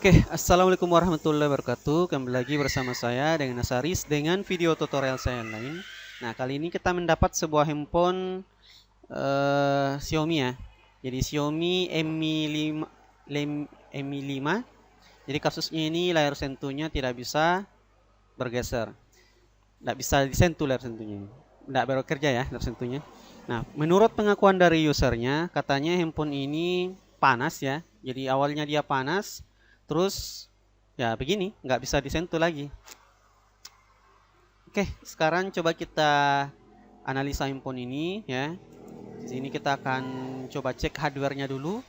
Oke, assalamualaikum warahmatullahi wabarakatuh. Kembali lagi bersama saya dengan Nasaris dengan video tutorial saya yang lain. Nah, kali ini kita mendapat sebuah handphone Xiaomi ya. Jadi Xiaomi Mi 5. Jadi kasusnya ini layar sentuhnya tidak bisa bergeser, tidak bisa disentuh layar sentuhnya. Tidak bekerja ya layar sentuhnya. Nah, menurut pengakuan dari usernya, katanya handphone ini panas ya. Jadi awalnya dia panas, terus ya begini, nggak bisa disentuh lagi. Oke, sekarang coba kita analisa handphone ini ya. Di sini kita akan coba cek hardware-nya dulu.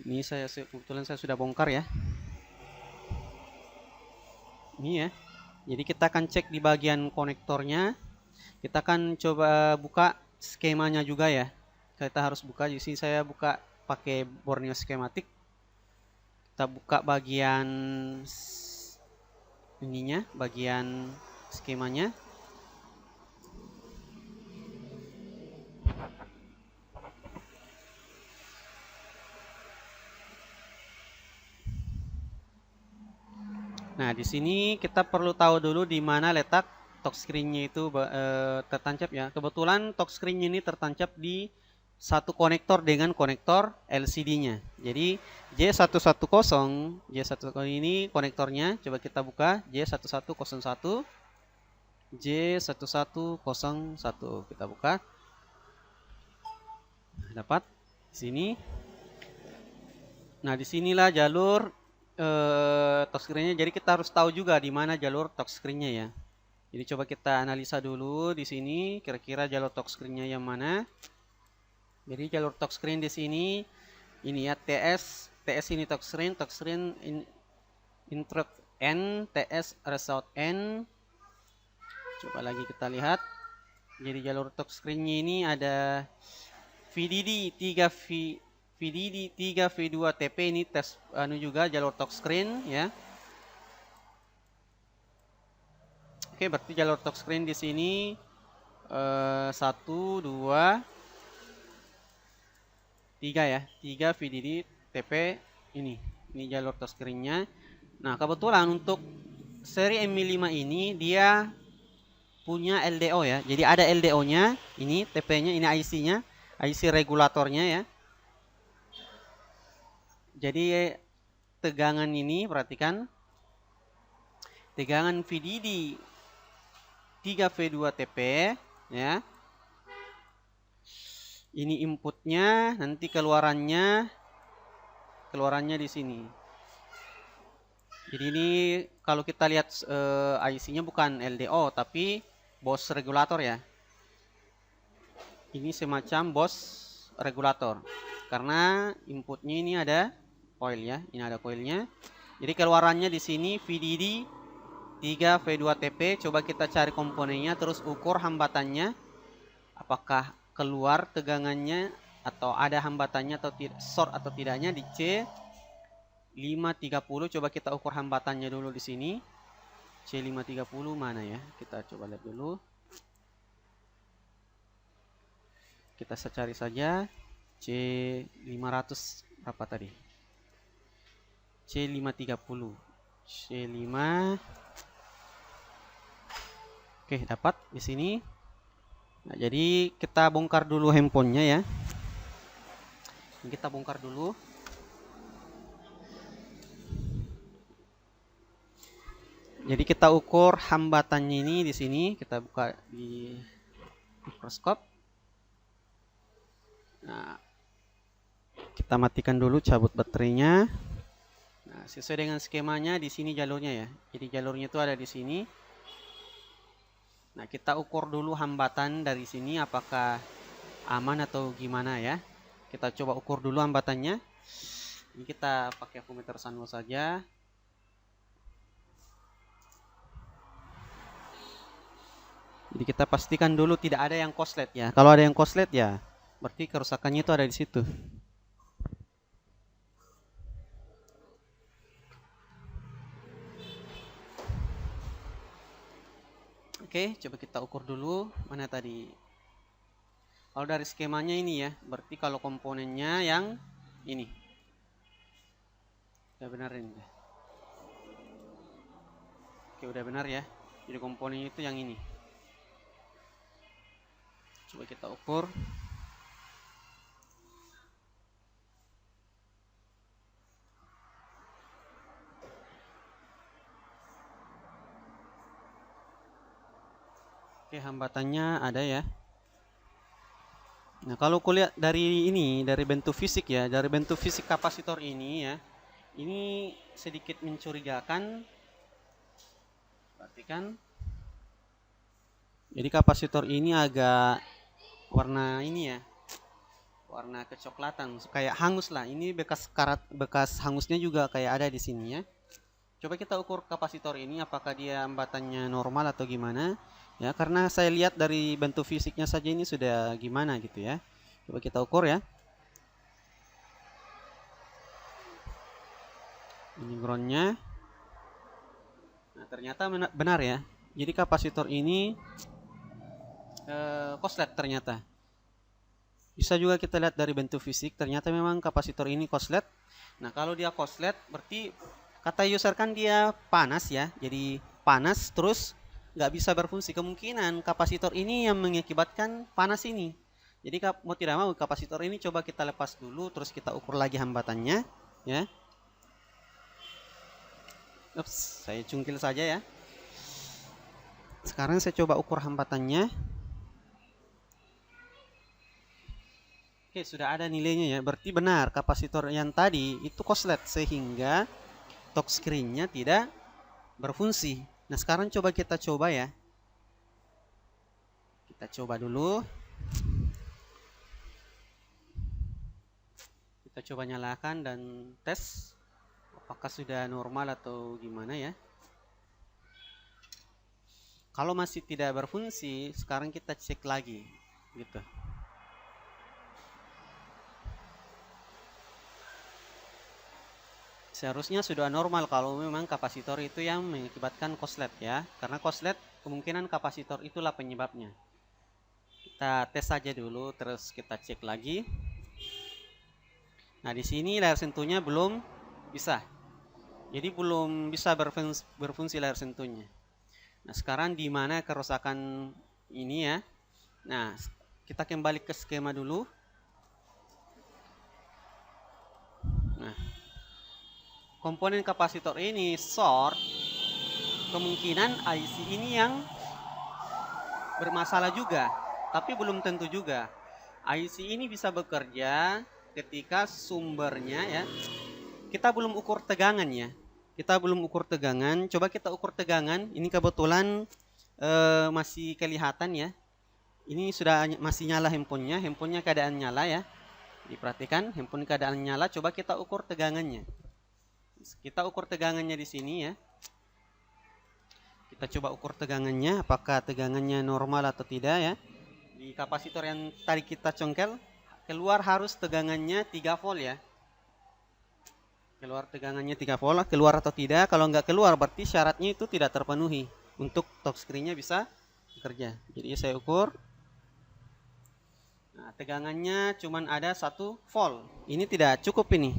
Ini kebetulan saya sudah bongkar ya. Ini ya. Jadi kita akan cek di bagian konektornya. Kita akan coba buka skemanya juga ya. Kita harus buka. Di sini saya buka pakai Borneo skematik. Kita buka bagian ininya, bagian skemanya. Nah, di sini kita perlu tahu dulu di mana letak touchscreen-nya itu tertancap ya. Kebetulan touchscreen-nya ini tertancap di satu konektor dengan konektor LCD-nya. Jadi J110 ini konektornya. Coba kita buka J1101, J1101. Kita buka. Dapat di sini. Nah, disinilah jalur touchscreen-nya. Jadi kita harus tahu juga di mana jalur touchscreen-nya ya. Jadi coba kita analisa dulu di sini kira-kira jalur touchscreen-nya yang mana. Jadi jalur touchscreen di sini ini ya, TS ini touchscreen intrude N, TS result N. Coba lagi kita lihat. Jadi jalur touchscreen-nya ini ada VDD 3 V2 TP, ini tes juga jalur touchscreen ya. Oke, berarti jalur touchscreen di sini 1, 2, 3 ya. 3 VDD TP ini jalur touchscreen-nya. Nah, kebetulan untuk seri Mi 5 ini dia punya LDO ya. Jadi ada LDO-nya, ini TP-nya, ini IC-nya, IC regulatornya ya. Jadi tegangan ini perhatikan, tegangan VDD 3V2 TP ya. Ini inputnya, nanti keluarannya di sini. Jadi ini kalau kita lihat IC-nya bukan LDO tapi BOS regulator ya. Ini semacam BOS regulator. Karena inputnya ini ada coil ya, ini ada coilnya. Jadi keluarannya di sini VDD 3V2TP. Coba kita cari komponennya, terus ukur hambatannya. Apakah keluar tegangannya atau ada hambatannya atau tidak, short atau tidaknya di C530. Coba kita ukur hambatannya dulu di sini. C530 mana ya? Kita coba lihat dulu. Kita cari saja C500 berapa tadi? C530. C5. Oke, dapat di sini. Nah, jadi kita bongkar dulu handphonenya ya. Kita bongkar dulu. Jadi kita ukur hambatannya ini di sini. Kita buka di mikroskop. Nah, kita matikan dulu, cabut baterainya. Nah, sesuai dengan skemanya di sini jalurnya ya. Jadi jalurnya itu ada di sini. Nah, kita ukur dulu hambatan dari sini apakah aman atau gimana ya. Kita coba ukur dulu hambatannya. Ini kita pakai voltmeter Sanwo saja. Jadi kita pastikan dulu tidak ada yang korslet ya. Kalau ada yang korslet ya berarti kerusakannya itu ada di situ. Oke, coba kita ukur dulu mana tadi. Kalau dari skemanya ini ya, berarti kalau komponennya yang ini. Ya benar ini. Oke, udah benar ya. Jadi komponennya itu yang ini. Coba kita ukur. Oke, hambatannya ada ya. Nah, kalau kulihat dari ini, dari bentuk fisik ya, dari bentuk fisik kapasitor ini ya, ini sedikit mencurigakan. Perhatikan. Jadi kapasitor ini agak warna ini ya, warna kecoklatan, kayak hangus lah. Ini bekas hangusnya juga kayak ada di sini ya. Coba kita ukur kapasitor ini apakah dia hambatannya normal atau gimana ya, karena saya lihat dari bentuk fisiknya saja ini sudah gimana gitu ya. Coba kita ukur ya. Ini groundnya. Nah, ternyata benar ya. Jadi kapasitor ini korslet ternyata. Bisa juga kita lihat dari bentuk fisik, ternyata memang kapasitor ini korslet. Nah, kalau dia korslet berarti kata user kan dia panas ya. Jadi panas terus nggak bisa berfungsi. Kemungkinan kapasitor ini yang mengakibatkan panas ini. Jadi mau tidak mau kapasitor ini coba kita lepas dulu, terus kita ukur lagi hambatannya ya. Ups, saya cungkil saja ya. Sekarang saya coba ukur hambatannya. Oke, sudah ada nilainya ya. Berarti benar kapasitor yang tadi itu korslet sehingga touchscreen-nya tidak berfungsi. Nah, sekarang coba kita coba ya. Kita coba dulu. Kita coba nyalakan dan tes apakah sudah normal atau gimana ya. Kalau masih tidak berfungsi, sekarang kita cek lagi gitu. Seharusnya sudah normal kalau memang kapasitor itu yang mengakibatkan korslet ya. Karena korslet kemungkinan kapasitor itulah penyebabnya. Kita tes saja dulu, terus kita cek lagi. Nah, di sini layar sentuhnya belum bisa. Jadi belum bisa berfungsi layar sentuhnya. Nah, sekarang di mana kerusakan ini ya? Nah, kita kembali ke skema dulu. Nah, komponen kapasitor ini short, kemungkinan IC ini yang bermasalah juga, tapi belum tentu juga. IC ini bisa bekerja ketika sumbernya ya, kita belum ukur tegangan ya. Kita belum ukur tegangan. Coba kita ukur tegangan. Ini kebetulan masih kelihatan ya. Ini sudah masih nyala handphonenya. Handphonenya keadaan nyala ya. Diperhatikan handphone keadaan nyala. Coba kita ukur tegangannya. Kita ukur tegangannya di sini ya. Kita coba ukur tegangannya. Apakah tegangannya normal atau tidak ya. Di kapasitor yang tadi kita congkel, keluar harus tegangannya 3 volt ya. Keluar tegangannya 3 volt, keluar atau tidak. Kalau nggak keluar berarti syaratnya itu tidak terpenuhi untuk touchscreen-nya bisa bekerja. Jadi saya ukur. Nah, tegangannya cuman ada 1 volt. Ini tidak cukup ini.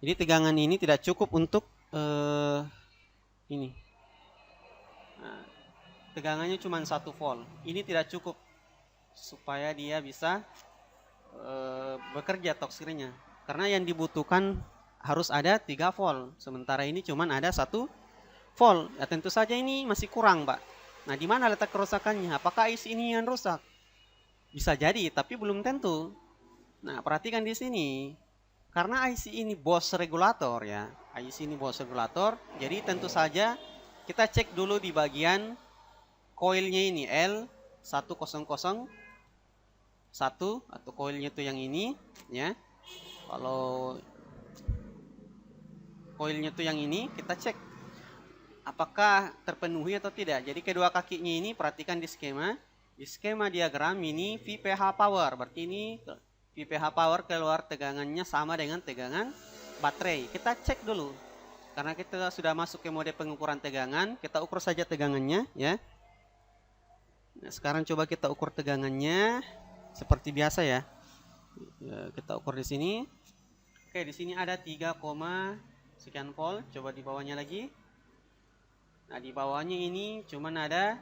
Jadi tegangan ini tidak cukup untuk ini. Nah, tegangannya cuma 1 volt. Ini tidak cukup supaya dia bisa bekerja touchscreen-nya. Karena yang dibutuhkan harus ada 3 volt. Sementara ini cuma ada 1 volt. Ya tentu saja ini masih kurang, Pak. Nah, di mana letak kerusakannya? Apakah IC ini yang rusak? Bisa jadi, tapi belum tentu. Nah, perhatikan di sini. Karena IC ini Bose regulator ya. IC ini Bose regulator. Jadi tentu saja kita cek dulu di bagian coilnya ini L100 atau coilnya itu yang ini ya. Kalau coilnya itu yang ini, kita cek apakah terpenuhi atau tidak. Jadi kedua kakinya ini perhatikan di skema. Di skema diagram ini VPH power. Berarti ini VPH power keluar tegangannya sama dengan tegangan baterai. Kita cek dulu. Karena kita sudah masuk ke mode pengukuran tegangan, kita ukur saja tegangannya ya. Nah, sekarang coba kita ukur tegangannya seperti biasa ya. Kita ukur di sini. Oke, di sini ada 3, sekian volt. Coba di bawahnya lagi. Nah, di bawahnya ini cuman ada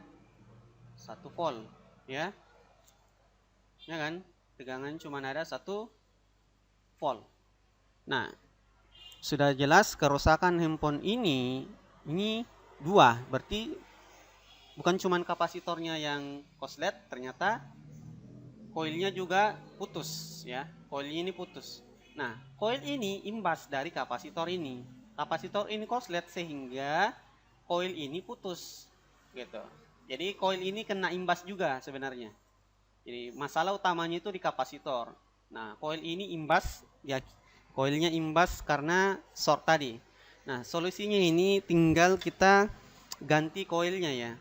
1 volt, ya. Ya kan? Tegangan cuman ada 1 volt. Nah, sudah jelas kerusakan handphone ini 2, berarti bukan cuman kapasitornya yang korslet, ternyata koilnya juga putus, ya. Koilnya ini putus. Nah, koil ini imbas dari kapasitor ini. Kapasitor ini korslet sehingga koil ini putus, gitu. Jadi koil ini kena imbas juga sebenarnya. Jadi masalah utamanya itu di kapasitor. Nah, koil ini imbas, ya, koilnya imbas karena short tadi. Nah, solusinya ini tinggal kita ganti koilnya, ya.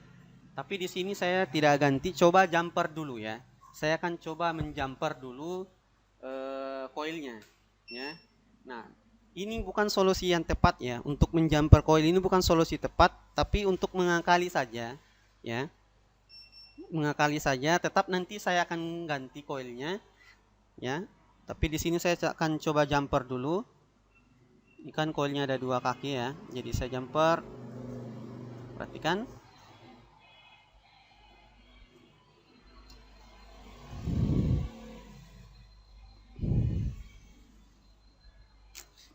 Tapi di sini saya tidak ganti, coba jumper dulu, ya. Saya akan coba menjumper dulu koilnya, ya. Nah, ini bukan solusi yang tepat, ya. Untuk menjumper koil ini bukan solusi tepat, tapi untuk mengakali saja, ya. Mengakali saja, tetap nanti saya akan ganti koilnya, ya. Tapi di sini saya akan coba jumper dulu. Ini kan koilnya ada 2 kaki, ya. Jadi saya jumper. Perhatikan.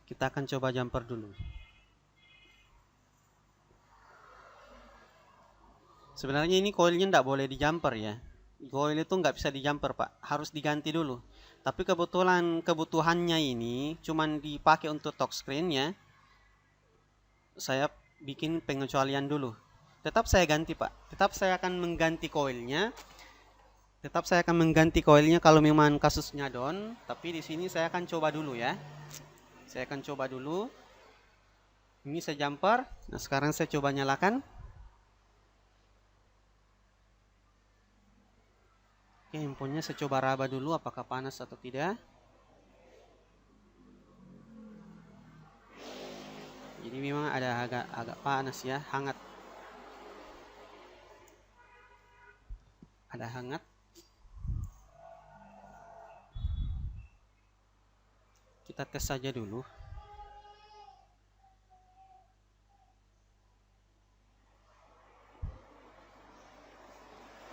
Kita akan coba jumper dulu. Sebenarnya ini koilnya tidak boleh di jumper, ya. Koil itu nggak bisa di jumper, Pak. Harus diganti dulu. Tapi kebetulan kebutuhannya ini cuman dipakai untuk touchscreen, ya. Saya bikin pengecualian dulu. Tetap saya ganti, Pak. Tetap saya akan mengganti koilnya. Tetap saya akan mengganti koilnya kalau memang kasusnya down. Tapi di sini saya akan coba dulu, ya. Saya akan coba dulu. Ini saya jumper. Nah, sekarang saya coba nyalakan. Oke, handphonenya saya coba raba dulu apakah panas atau tidak. Jadi memang ada agak panas, ya, hangat. Ada hangat. Kita tes saja dulu.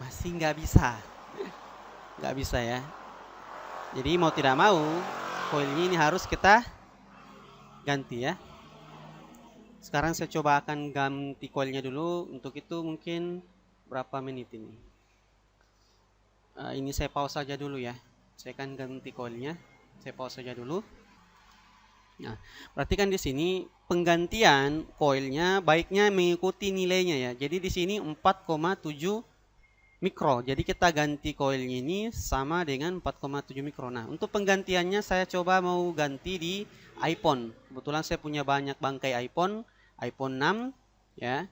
Masih nggak bisa. Nggak bisa, ya. Jadi mau tidak mau koilnya ini harus kita ganti, ya. Sekarang saya coba akan ganti koilnya dulu. Untuk itu mungkin berapa menit ini. Ini saya pause saja dulu, ya. Saya akan ganti koilnya. Saya pause saja dulu. Nah, perhatikan di sini penggantian koilnya baiknya mengikuti nilainya, ya. Jadi di sini 4,7 mikro. Jadi kita ganti koilnya ini sama dengan 4,7 mikro. Nah, untuk penggantiannya saya coba mau ganti di iPhone. Kebetulan saya punya banyak bangkai iPhone 6, ya.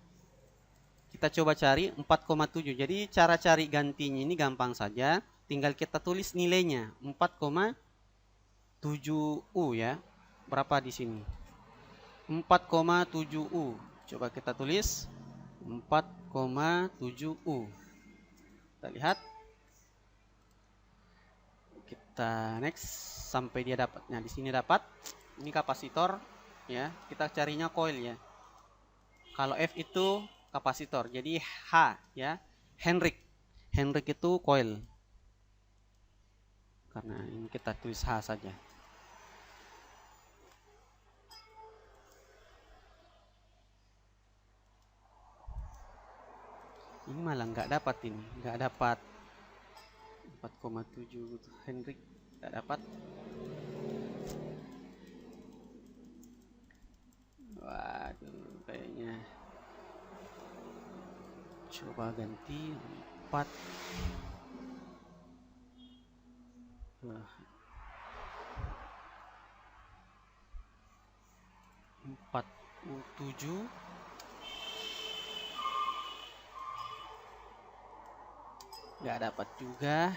Kita coba cari 4,7. Jadi cara cari gantinya ini gampang saja. Tinggal kita tulis nilainya 4,7U, ya. Berapa di sini? 4,7U. Coba kita tulis 4,7U. Kita lihat. Kita next sampai dia dapat. Nah, di sini dapat. Ini kapasitor, ya. Kita carinya coil, ya. Kalau F itu kapasitor. Jadi H, ya. Henrik. Henrik itu coil. Karena ini kita tulis H saja. Ini malah nggak dapat ini, nggak dapat 4,7 Henrik, nggak dapat. Waduh, kayaknya coba ganti 4. 47. Nggak dapat juga.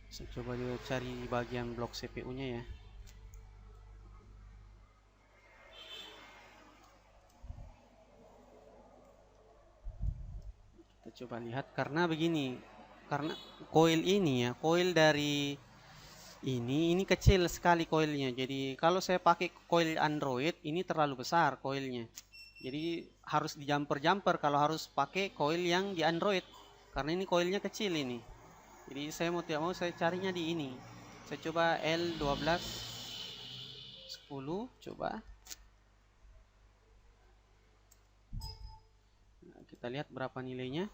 Saya coba dulu cari bagian blok CPU-nya, ya. Kita coba lihat karena begini. Karena coil ini, ya, coil dari Ini kecil sekali koilnya. Jadi kalau saya pakai koil Android ini terlalu besar koilnya. Jadi harus di jumper kalau harus pakai koil yang di Android. Karena ini koilnya kecil ini. Jadi saya mau tidak mau saya carinya di ini. Saya coba L12 10 coba. Nah, kita lihat berapa nilainya.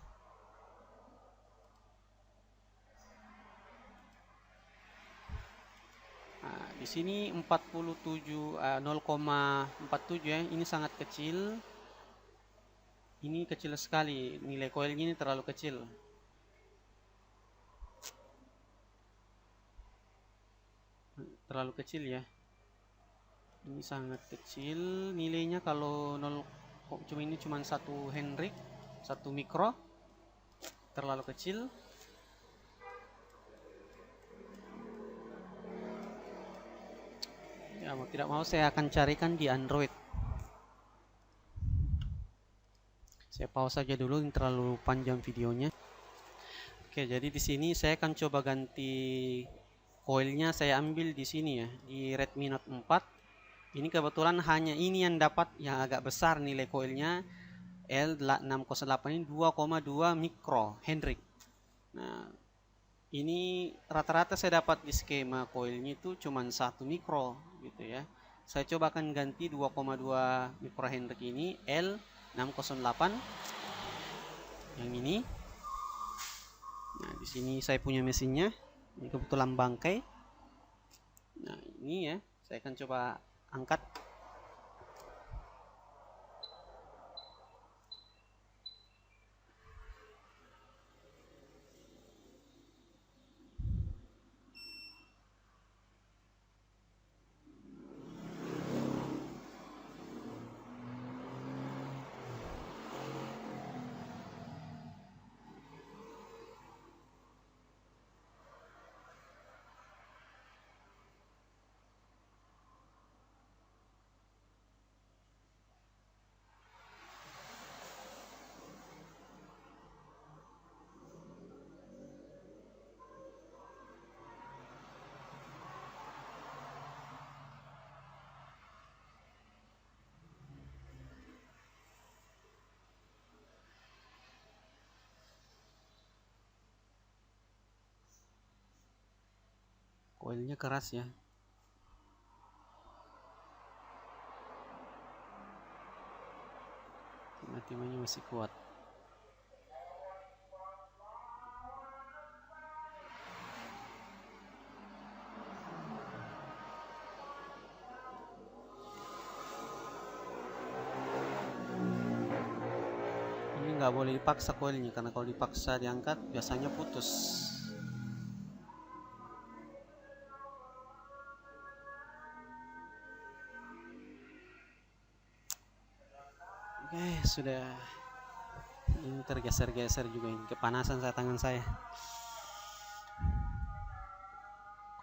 Nah, di sini 47 0,47 ya. Ini sangat kecil. Ini kecil sekali. Nilai koilnya ini terlalu kecil. Terlalu kecil ya. Ini sangat kecil nilainya kalau 0 cuma ini cuma 1 Henry 1 mikro, terlalu kecil. Ya mau tidak mau saya akan carikan di Android. Saya pause saja dulu, ini terlalu panjang videonya. Oke, jadi di sini saya akan coba ganti koilnya. Saya ambil di sini ya, di Redmi Note 4. Ini kebetulan hanya ini yang dapat yang agak besar nilai koilnya. L608 ini 2,2 mikro Henry. Nah, ini rata-rata saya dapat di skema koilnya itu cuma 1 mikro gitu ya. Saya coba akan ganti 2,2 mikro Henry ini L608 yang ini. Nah, di sini saya punya mesinnya. Ini kebetulan bangkai. Nah, ini ya, saya akan coba angkat. Koilnya keras ya. Timah-timahnya masih kuat. Ini nggak boleh dipaksa koilnya, karena kalau dipaksa diangkat biasanya putus. Oke, sudah. Ini tergeser-geser juga, ini kepanasan tangan saya.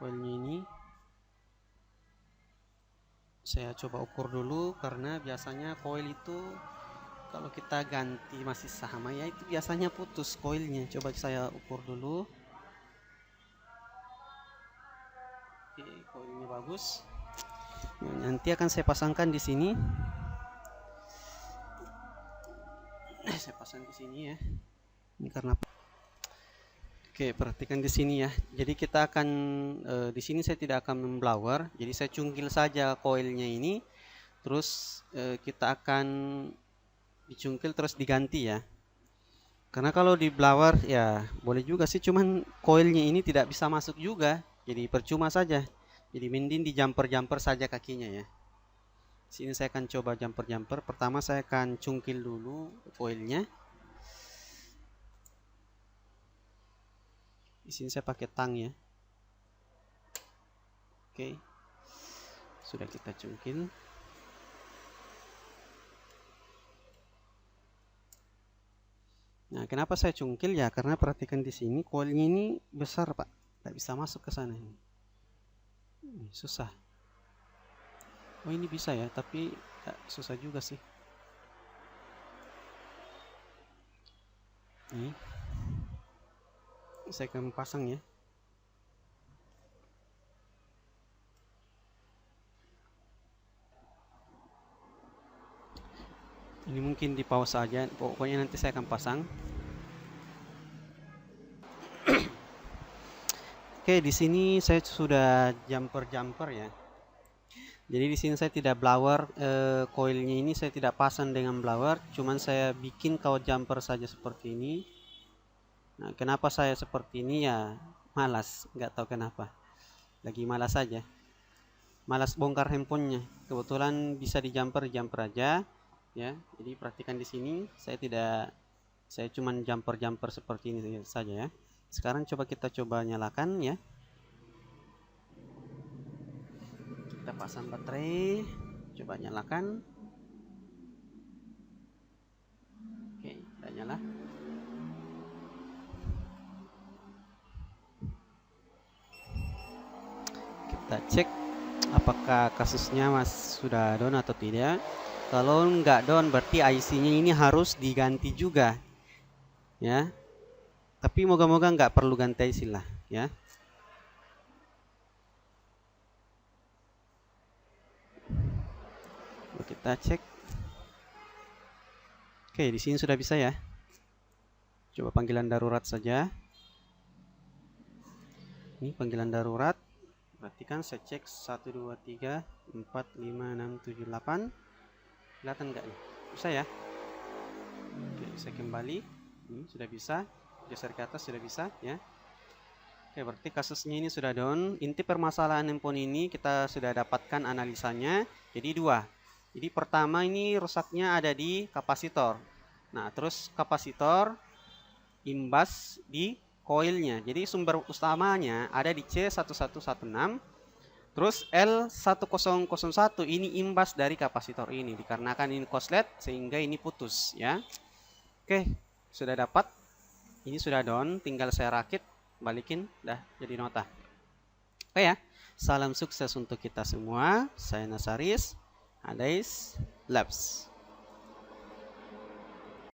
Koilnya ini saya coba ukur dulu, karena biasanya koil itu kalau kita ganti masih sama ya itu biasanya putus koilnya. Coba saya ukur dulu. Oke, koilnya bagus. Nah, nanti akan saya pasangkan di sini. Saya pasang di sini ya. Ini karena oke, perhatikan di sini ya. Jadi kita akan di sini saya tidak akan memblower. Jadi saya cungkil saja koilnya ini. Terus kita akan dicungkil terus diganti ya. Karena kalau di blower ya boleh juga sih, cuman koilnya ini tidak bisa masuk juga. Jadi percuma saja. Jadi mending di jumper saja kakinya ya. Sini saya akan coba jumper. Pertama saya akan cungkil dulu koilnya. Di sini saya pakai tang ya. Oke. Sudah kita cungkil. Nah, kenapa saya cungkil ya? Karena perhatikan di sini koilnya ini besar, Pak. Tidak bisa masuk ke sana ini. Susah. Oh, ini bisa ya, tapi susah juga sih. Ini saya akan pasang ya. Ini mungkin di pause aja, pokoknya nanti saya akan pasang. Oke, di sini saya sudah jumper ya. Jadi di sini saya tidak blower, coilnya ini saya tidak pasang dengan blower, cuman saya bikin kawat jumper saja seperti ini. Nah, kenapa saya seperti ini ya? Malas, nggak tahu kenapa. Lagi malas saja. Malas bongkar handphonenya. Kebetulan bisa di jumper aja, ya. Jadi perhatikan di sini, saya cuman jumper seperti ini saja ya. Sekarang kita coba nyalakan ya. Kita pasang baterai, coba nyalakan. Oke, udah nyala. Kita cek apakah kasusnya sudah down atau tidak. Kalau nggak down berarti IC-nya ini harus diganti juga ya. Tapi moga-moga nggak perlu ganti IC lah ya. Kita cek. Oke, di sini sudah bisa ya. Coba panggilan darurat saja. Ini panggilan darurat. Perhatikan saya cek 1 2 3 4 5 6 7 8. Kelihatan nggak nih? Bisa ya? Oke, saya kembali. Ini sudah bisa. Geser ke atas sudah bisa ya. Oke, berarti kasusnya ini sudah down. Inti permasalahan handphone ini kita sudah dapatkan analisanya. Jadi dua. Jadi pertama ini rusaknya ada di kapasitor. Nah, terus kapasitor imbas di coilnya. Jadi sumber utamanya ada di C1116. Terus L1001 ini imbas dari kapasitor ini. Dikarenakan ini korslet sehingga ini putus ya. Oke, sudah dapat. Ini sudah down, tinggal saya rakit, balikin, dah jadi nota. Oke ya, salam sukses untuk kita semua. Saya Nasaris, Adais Labs.